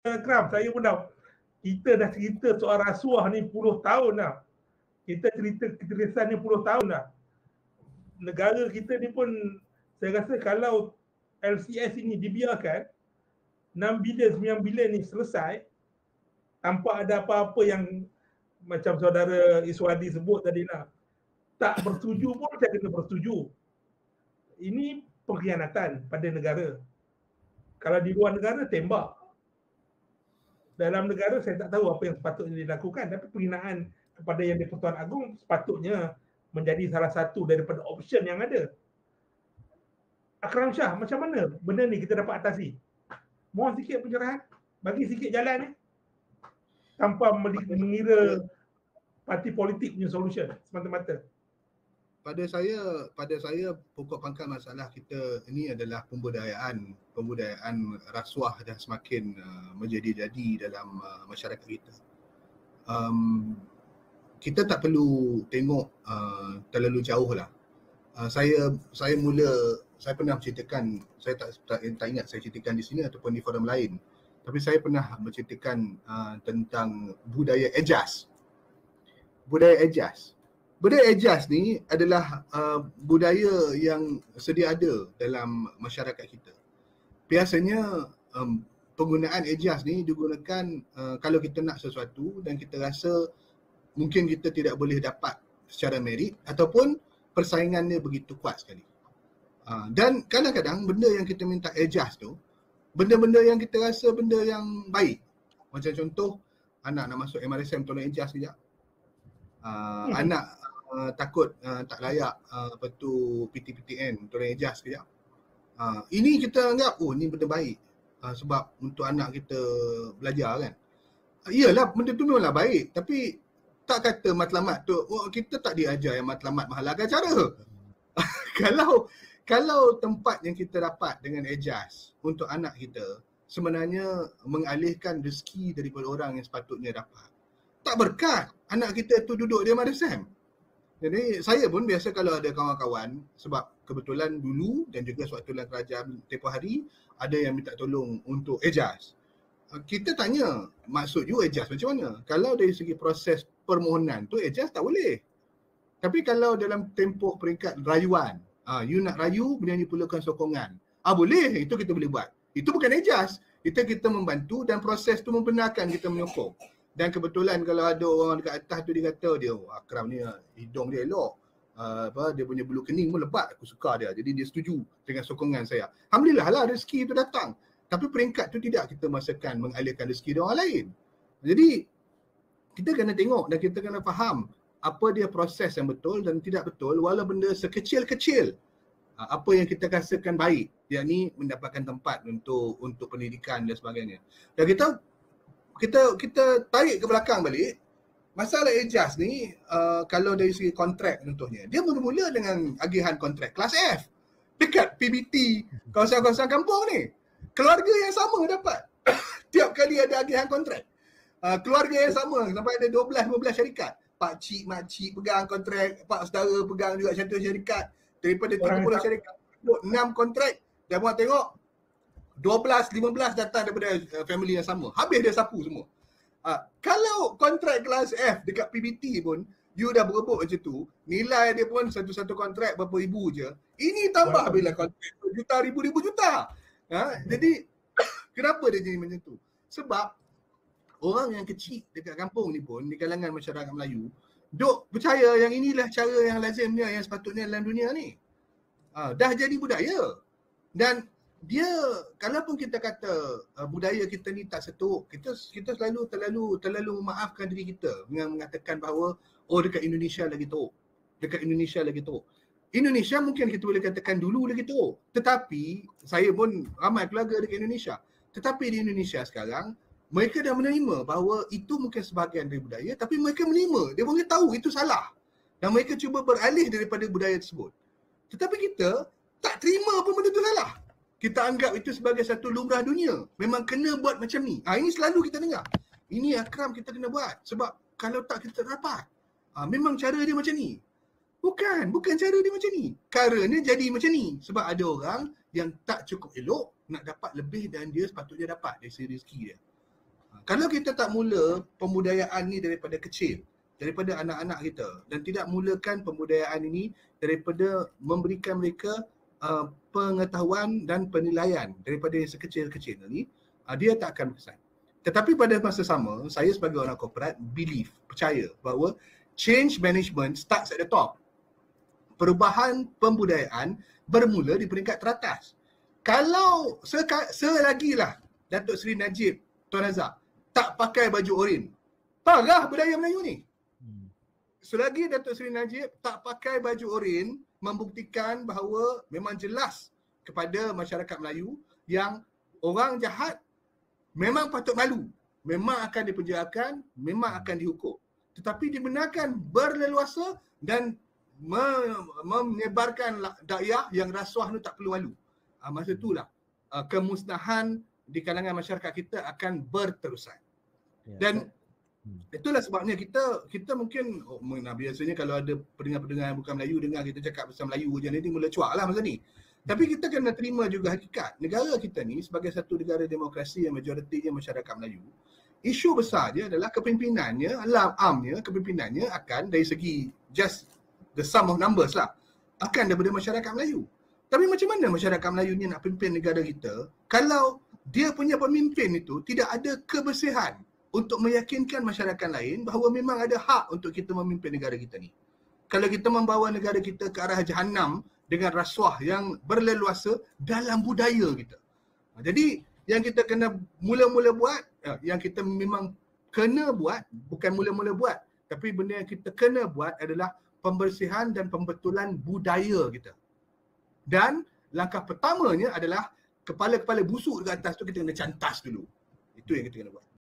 Akram, saya pun dah, kita dah cerita soal rasuah ni puluh tahun dah. Kita cerita keterusan ni puluh tahun dah. Negara kita ni pun, saya rasa kalau LCS ini dibiarkan, 6 bilion, 9 bilion ni selesai, tanpa ada apa-apa yang macam saudara Iswadi sebut tadi lah. Tak bersetuju pun saya kena bersetuju. Ini pengkhianatan pada negara. Kalau di luar negara, tembak. Dalam negara, saya tak tahu apa yang sepatutnya dilakukan. Tapi penghinaan kepada Yang di-Pertuan Agong sepatutnya menjadi salah satu daripada option yang ada. Akram Shah, macam mana benda ni kita dapat atasi? Mohon sikit pencerahan. Bagi sikit jalan ni. Tanpa mengira parti politik punya solution semata-mata. Pada saya pokok pangkal masalah kita ini adalah pembudayaan rasuah dah semakin menjadi-jadi dalam masyarakat kita. Kita tak perlu tengok terlalu jauh lah. Saya pernah menceritakan, saya tak ingat saya ceritakan di sini ataupun di forum lain, tapi saya pernah menceritakan tentang budaya Ejaz. Budaya Ejaz ni adalah budaya yang sedia ada dalam masyarakat kita. Biasanya penggunaan Ejaz ni digunakan kalau kita nak sesuatu dan kita rasa mungkin kita tidak boleh dapat secara merit ataupun persaingannya begitu kuat sekali. Dan kadang-kadang benda yang kita minta Ejaz tu, benda-benda yang kita rasa benda yang baik. Macam contoh, anak nak masuk MRSM tolong Ejaz sekejap. Anak takut tak layak PTPTN tolong Ejaz sekejap. Ini kita anggap ni benda baik sebab untuk anak kita belajar kan. Iyalah benda tu memanglah baik, tapi tak kata matlamat tu kita tak diajar yang matlamat mahalakan cara. Kalau tempat yang kita dapat dengan Ejaz untuk anak kita sebenarnya mengalihkan rezeki daripada orang yang sepatutnya dapat. Tak berkat anak kita tu duduk di MRSM. Jadi saya pun biasa kalau ada kawan-kawan, sebab kebetulan dulu dan juga sewaktu dalam kerajaan tempoh hari ada yang minta tolong untuk Ejaz. Kita tanya, maksud you Ejaz macam mana? Kalau dari segi proses permohonan tu Ejaz tak boleh. Tapi kalau dalam tempoh peringkat rayuan, you nak rayu, benda ni perlukan sokongan. Boleh, itu kita boleh buat. Itu bukan Ejaz. Itu kita membantu dan proses tu membenarkan kita menyokong. Dan kebetulan kalau ada orang dekat atas tu dia kata dia, Akram ni hidung dia elok. Dia punya bulu kening pun lebat, aku suka dia. Jadi dia setuju dengan sokongan saya. Alhamdulillah lah rezeki tu datang. Tapi peringkat tu tidak kita masakan mengalihkan rezeki dia orang lain. Jadi kita kena tengok dan kita kena faham apa dia proses yang betul dan tidak betul walau benda sekecil-kecil. Apa yang kita rasakan baik, yakni mendapatkan tempat untuk pendidikan dan sebagainya. Dan kita tarik ke belakang balik, masalah Ejaz ni kalau dari segi kontrak contohnya, dia mula-mula dengan agihan kontrak kelas F dekat PBT kawasan-kawasan kampung ni. Keluarga yang sama dapat tiap kali ada agihan kontrak. Keluarga yang sama sampai ada 12-15 syarikat. Pak cik, mak cik pegang kontrak, pak saudara pegang juga satu syarikat. Daripada 30 syarikat, 6 kontrak, dan buat tengok 12-15 datang daripada family yang sama. Habis dia sapu semua. Kalau kontrak kelas F dekat PBT pun, you dah berebut macam tu, nilai dia pun satu-satu kontrak berapa ribu je. Ini tambah bila kontrak juta, ribu juta. Jadi, kenapa dia jadi macam tu? Sebab orang yang kecil dekat kampung ni pun, di kalangan masyarakat Melayu, duk percaya yang inilah cara yang lazimnya, yang sepatutnya dalam dunia ni. Dah jadi budaya. Dan dia, kalaupun kita kata budaya kita ni tak seteruk, kita selalu terlalu memaafkan diri kita dengan mengatakan bahawa dekat Indonesia lagi teruk. Dekat Indonesia lagi teruk. Indonesia mungkin kita boleh katakan dulu lagi teruk. Tetapi saya pun ramai keluarga dekat Indonesia. Tetapi di Indonesia sekarang mereka dah menerima bahawa itu mungkin sebahagian dari budaya, tapi mereka menerima, dia boleh tahu itu salah. Dan mereka cuba beralih daripada budaya tersebut. Tetapi kita tak terima pun benda tu salah. Kita anggap itu sebagai satu lumrah dunia. Memang kena buat macam ni. Ini selalu kita dengar. Ini Akram kita kena buat. Sebab kalau tak kita tak dapat. Memang cara dia macam ni. Bukan cara dia macam ni. Caranya jadi macam ni. Sebab ada orang yang tak cukup elok nak dapat lebih dan dia sepatutnya dapat dari segi rezeki dia. Kalau kita tak mula pembudayaan ni daripada kecil, daripada anak-anak kita, dan tidak mulakan pembudayaan ini daripada memberikan mereka pengetahuan dan penilaian daripada yang sekecil-kecil ni, dia tak akan berkesan. Tetapi pada masa sama, saya sebagai orang korporat percaya bahawa change management starts at the top. Perubahan pembudayaan bermula di peringkat teratas. Kalau selagilah Datuk Seri Najib Tuan Razak tak pakai baju oren, parah budaya Melayu ni. Selagi Datuk Seri Najib tak pakai baju oren, membuktikan bahawa memang jelas kepada masyarakat Melayu yang orang jahat memang patut malu, memang akan dipenjarakan, memang akan dihukum. Tetapi dibenarkan berleluasa dan menyebarkan dakwah yang rasuah tu tak perlu malu. Masa itulah kemusnahan di kalangan masyarakat kita akan berterusan. Dan itulah sebabnya kita mungkin biasanya kalau ada pendengar-pendengar bukan Melayu dengar kita cakap pasal Melayu je ni mula cuak lah masa ni. Tapi kita kena terima juga hakikat. Negara kita ni sebagai satu negara demokrasi yang majoritinya masyarakat Melayu, isu besar dia adalah kepimpinannya, kepimpinannya akan dari segi just the sum of numbers lah, akan daripada masyarakat Melayu. Tapi macam mana masyarakat Melayu ni nak pimpin negara kita kalau dia punya pemimpin itu tidak ada kebersihan untuk meyakinkan masyarakat lain bahawa memang ada hak untuk kita memimpin negara kita ni. Kalau kita membawa negara kita ke arah jahanam dengan rasuah yang berleluasa dalam budaya kita. Jadi yang kita kena mula-mula buat, yang kita memang kena buat, bukan mula-mula buat, tapi benda yang kita kena buat adalah pembersihan dan pembetulan budaya kita. Dan langkah pertamanya adalah kepala-kepala busuk dekat atas tu kita kena cantas dulu. Itu yang kita kena buat.